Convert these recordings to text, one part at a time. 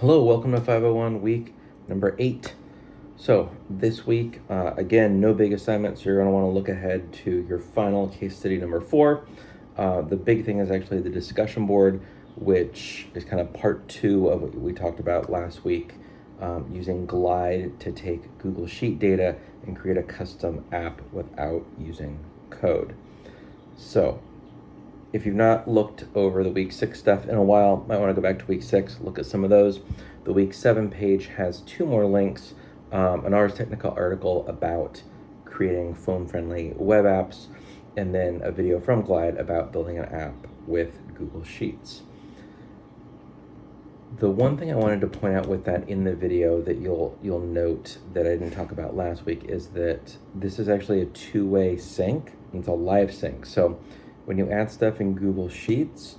Hello, welcome to 501 week number 8. So this week, again, no big assignments. So you're going to want to look ahead to your final case study number 4. The big thing is actually the discussion board, which is kind of part 2 of what we talked about last week, using Glide to take Google Sheet data and create a custom app without using code. So if you've not looked over the week 6 stuff in a while, might want to go back to week 6, look at some of those. The week 7 page has 2 more links, an Ars Technica article about creating phone-friendly web apps, and then a video from Glide about building an app with Google Sheets. The one thing I wanted to point out with that in the video that you'll note that I didn't talk about last week is that this is actually a two-way sync. It's a live sync. So when you add stuff in Google Sheets,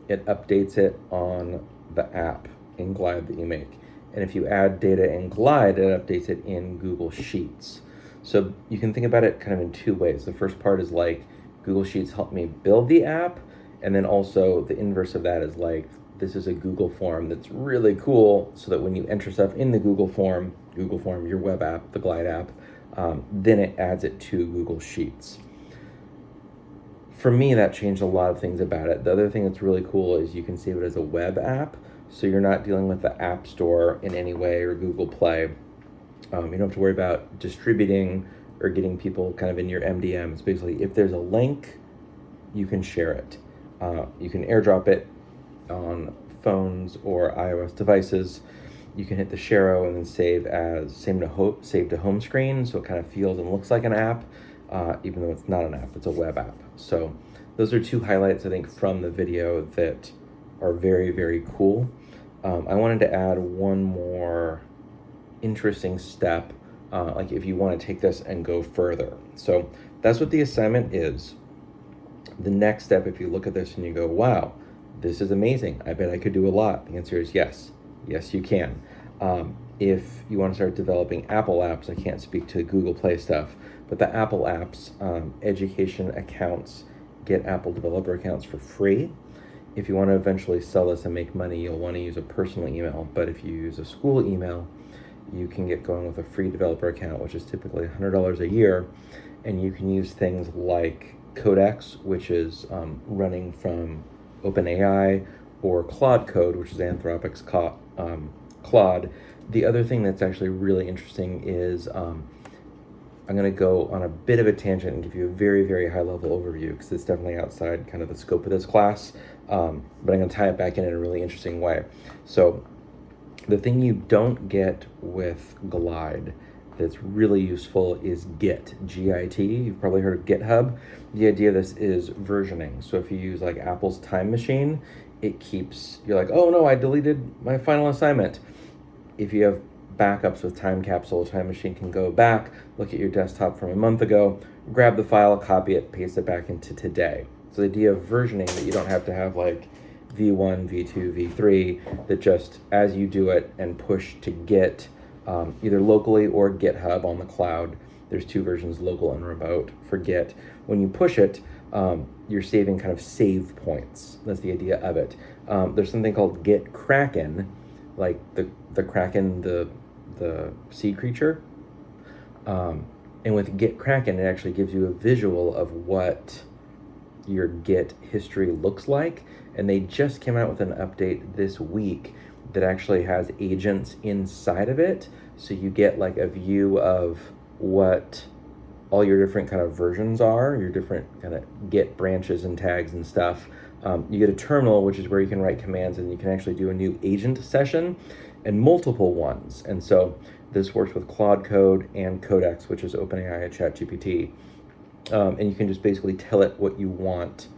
it updates it on the app in Glide that you make. And if you add data in Glide, it updates it in Google Sheets. So you can think about it kind of in two ways. The first part is like Google Sheets helped me build the app. And then also the inverse of that is like, this is a Google form that's really cool so that when you enter stuff in the Google form, your web app, the Glide app, then it adds it to Google Sheets. For me, that changed a lot of things about it. The other thing that's really cool is you can save it as a web app, so you're not dealing with the App Store in any way or Google Play. You don't have to worry about distributing or getting people kind of in your MDMs. Basically, if there's a link, you can share it. You can airdrop it on phones or iOS devices. You can hit the Share and then save to home screen, so it kind of feels and looks like an app. Even though it's not an app, it's a web app. So those are two highlights, I think, from the video that are very, very cool. I wanted to add one more interesting step, like if you want to take this and go further. So that's what the assignment is. The next step, if you look at this and you go, wow, this is amazing, I bet I could do a lot. The answer is yes. Yes, you can. If you want to start developing Apple apps, I can't speak to Google Play stuff, but the Apple apps, education accounts get Apple developer accounts for free. If you want to eventually sell this and make money, you'll want to use a personal email, but if you use a school email, you can get going with a free developer account, which is typically $100 a year, and you can use things like Codex, which is running from OpenAI, or Claude Code, which is Anthropic's Claude. The other thing that's actually really interesting is I'm going to go on a bit of a tangent and give you a very, very high-level overview because it's definitely outside kind of the scope of this class, but I'm going to tie it back in a really interesting way. So the thing you don't get with Glide that's really useful is Git, G-I-T. You've probably heard of GitHub. The idea of this is versioning. So if you use like Apple's Time Machine, it keeps, you're like, oh no, I deleted my final assignment. If you have backups with Time Capsule, Time Machine can go back, look at your desktop from a month ago, grab the file, copy it, paste it back into today. So the idea of versioning, that you don't have to have like V1, V2, V3, that just as you do it and push to Git, either locally or GitHub on the cloud. There's 2 versions, local and remote, for Git. When you push it, you're saving kind of save points. That's the idea of it. There's something called Git Kraken, like the Kraken, the sea creature. And with Git Kraken, it actually gives you a visual of what your Git history looks like. And they just came out with an update this week that actually has agents inside of it. So you get like a view of what all your different kind of versions are, your different kind of Git branches and tags and stuff. You get a terminal, which is where you can write commands, and you can actually do a new agent session and multiple ones. And so this works with Claude Code and Codex, which is OpenAI and ChatGPT. And you can just basically tell it what you want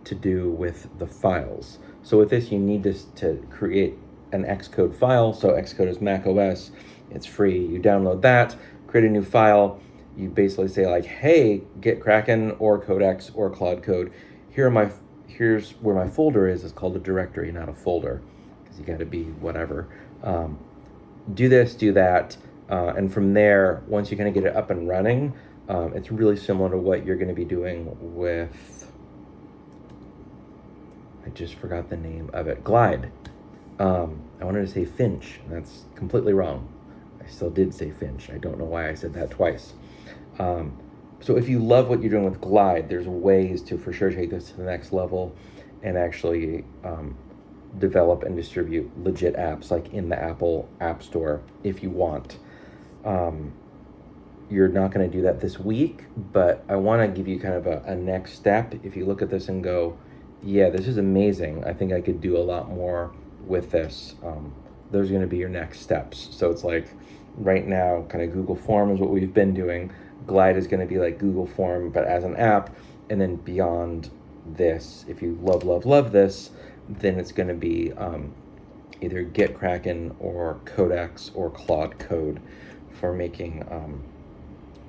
to do with the files. So with this, you need to create an Xcode file. So Xcode is Mac OS. It's free. You download that, create a new file. You basically say like, hey, Git Kraken or Codex or Claude Code. Here's where my folder is. It's called a directory, not a folder, because you got to be whatever. Do this, do that. And from there, once you kind of get it up and running, it's really similar to what you're going to be doing with, I just forgot the name of it, Glide. I wanted to say Finch, and that's completely wrong. I still did say Finch. I don't know why I said that twice. So if you love what you're doing with Glide, there's ways to for sure take this to the next level and actually develop and distribute legit apps like in the Apple App Store if you want. You're not going to do that this week, but I want to give you kind of a next step. If you look at this and go, yeah, this is amazing. I think I could do a lot more with this. Those are going to be your next steps. So it's like right now, kind of Google Form is what we've been doing. Glide is going to be like Google Form, but as an app. And then beyond this, if you love this, then it's going to be either GitKraken or Codex or Claude Code for making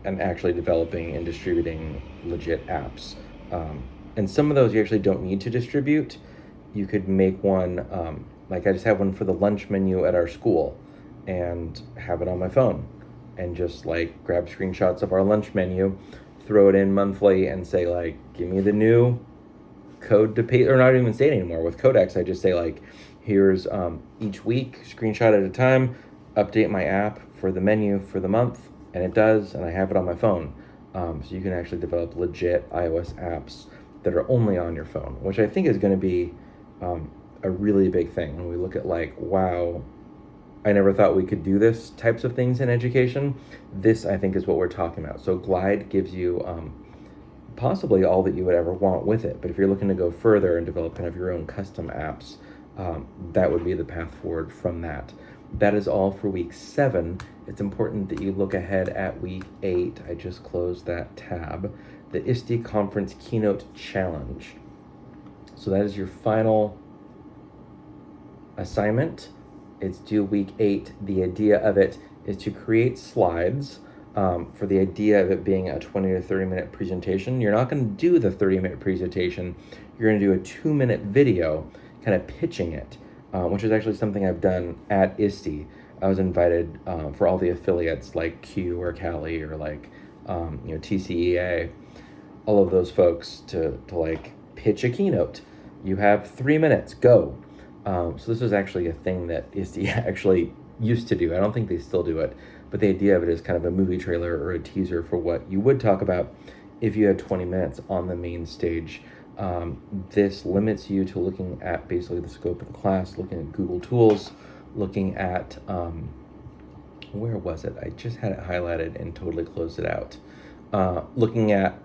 and actually developing and distributing legit apps. And some of those you actually don't need to distribute. You could make one, like I just have one for the lunch menu at our school and have it on my phone and just like grab screenshots of our lunch menu, throw it in monthly and say like, give me the new code to paste, or not even say it anymore. With Codex, I just say like, here's each week, screenshot at a time, update my app for the menu for the month, and it does, and I have it on my phone. So you can actually develop legit iOS apps that are only on your phone, which I think is going to be a really big thing. When we look at like, wow, I never thought we could do this types of things in education. This, I think, is what we're talking about. So Glide gives you possibly all that you would ever want with it. But if you're looking to go further and develop kind of your own custom apps, that would be the path forward from that. That is all for week 7. It's important that you look ahead at week 8. I just closed that tab. The ISTE Conference Keynote Challenge. So that is your final assignment. It's due week 8. The idea of it is to create slides for the idea of it being a 20 to 30 minute presentation. You're not going to do the 30-minute presentation. You're going to do a 2-minute video kind of pitching it, which is actually something I've done at ISTE. I was invited for all the affiliates like Q or Cali or like TCEA, all of those folks to like pitch a keynote. You have 3 minutes, go. So this is actually a thing that ISTE actually used to do. I don't think they still do it, but the idea of it is kind of a movie trailer or a teaser for what you would talk about if you had 20 minutes on the main stage. This limits you to looking at basically the scope of the class, looking at Google tools, looking at, where was it? I just had it highlighted and totally closed it out. Looking at,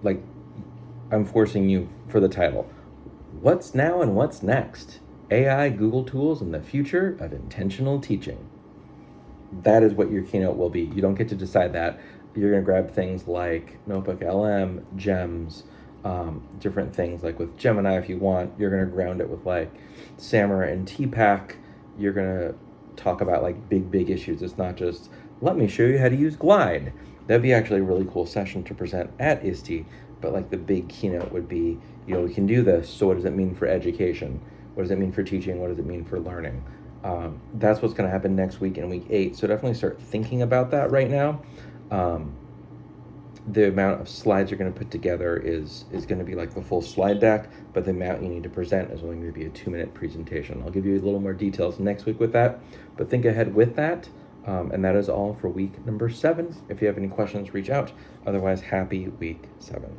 like, I'm forcing you for the title. What's now and what's next? AI, Google tools, and the future of intentional teaching. That is what your keynote will be. You don't get to decide that. You're going to grab things like Notebook LM, GEMS, different things like with Gemini if you want. You're going to ground it with like Samara and TPAC. You're going to talk about like big issues. It's not just, let me show you how to use Glide. That'd be actually a really cool session to present at ISTE. But like the big keynote would be, we can do this. So what does it mean for education? What does it mean for teaching? What does it mean for learning? That's what's going to happen next week in week 8. So definitely start thinking about that right now. The amount of slides you're going to put together is going to be like the full slide deck, but the amount you need to present is only going to be a 2-minute presentation. I'll give you a little more details next week with that, but think ahead with that. And that is all for week number 7. If you have any questions, reach out. Otherwise, happy week 7.